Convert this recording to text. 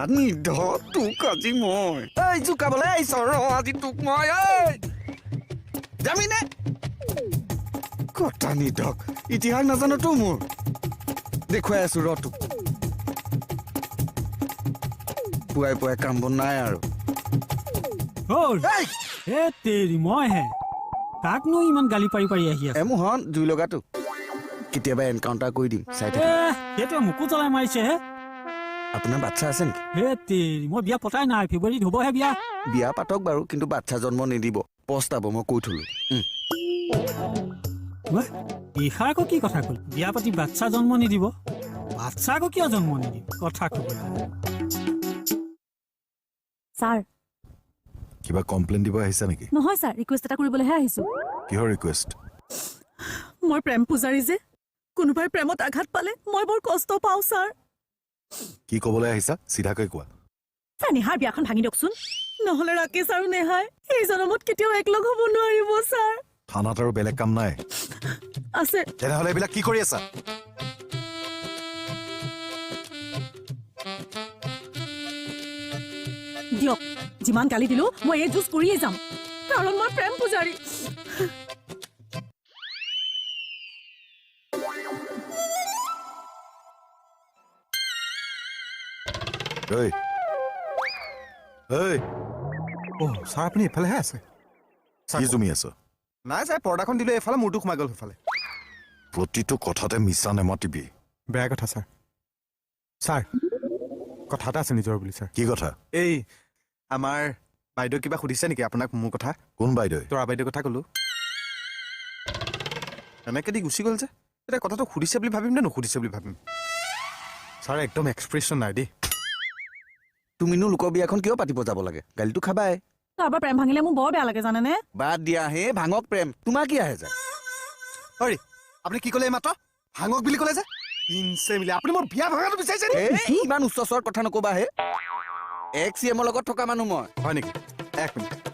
নিধ তোক আজি মই এই জোকাবলৈ আহিছ ৰ আজি তোক মই যামিনে কটা নিধক ইতিহাস নাজানো তো মোৰ দেখুৱাই আছো ৰ তোক পুৱাই পুৱাই কাম বন নাই আৰু তেৰি মই হে কাকনো ইমান গালি পাৰি পাৰি আহি আছে মোহন জুই লগাটো কেতিয়াবা এনকাউণ্টাৰ কৰি দিম চাই থাক সেইটোৱে মোকো জ্বলাই মাৰিছে হে আপোনাৰ বাচ্চা আছে নেকি তেৰি মই বিয়া পতাই নাই ফেব্ৰুৱাৰীত হ'বহে বিয়া বিয়া পাতক বাৰু কিন্তু বাচ্চা জন্ম নিদিব পস্তাব মই কৈ থলো ইষাৰ আকৌ কি কথা কল বিয়া পাতি বাচ্চা জন্ম নিদিব বাচ্চা আকৌ কিয় জন্ম নিদিব কথা কব ছাৰ কিবা কমপ্লেইন দিব আহিছা নেকি নহয় ছাৰ ৰিকুৱেষ্ট এটা কৰিবলৈহে আহিছো কিহৰ ৰিকুৱেষ্ট মই প্ৰেম পূজাৰী যে কোনোবাই প্ৰেমত আঘাত পালে মই বৰ কষ্ট পাওঁ ছাৰ কি ক'বলৈ আহিছা চিধাকৈ কোৱা ছাৰ নেহাৰ বিয়াখন ভাঙি দিয়কচোন নহ'লে ৰাকেশ আৰু নেহাই এই জনমত কেতিয়াও একলগ হ'ব নোৱাৰিব ছাৰ থানাত আৰু বেলেগ কাম নাই আছে তেনেহ'লে এইবিলাক কি কৰি আছা দিয়ক যিমান গালি দিলো মই এই যুঁজ কৰিয়ে যাম কাৰণ মই প্ৰেম পূজাৰী ছাৰ আপুনি এইফালেহে আছে কি জুমি আছ নাই ছাৰ পৰ্দাখন দিলে এইফালে মূৰটো সোমাই গ'ল সেইফালে প্ৰতিটো কথাতে মিছা নেমাতিবি বেয়া কথা ছাৰ ছাৰ কথা এটা আছে নিজৰ বুলি ছাৰ কি কথা এই আমাৰ বাইদেউ কিবা সুধিছে নেকি আপোনাক মোৰ কথা কোন বাইদেউ তৰা বাইদেউৰ কথা ক'লো এনেকৈ দি গুচি গ'ল যে এতিয়া কথাটো সুধিছে বুলি ভাবিম নে নুসুধিছে বুলি ভাবিম ছাৰ একদম এক্সপ্ৰেছন নাই দেই তুমিনো লোকৰ বিয়াখন কিয় পাতিব যাব লাগে গালিটো খাবাই কাৰোবাৰ প্ৰেম ভাঙিলে মোৰ বৰ বেয়া লাগে জানেনে বাদ দিয়া হে ভাঙক প্ৰেম তোমাৰ কি আহে যায় অৰে আপুনি কি ক'লে এই মাত্ৰ ভাঙক বুলি ক'লে যে ইনচে মিলে আপুনি মোৰ বিয়া ভাঙাটো বিচাৰিছে ইমান উচ্চ স্বৰত কথা নকবা হে এক্স CM লগত থকা মানুহ মই হয় নেকি এক মিনিট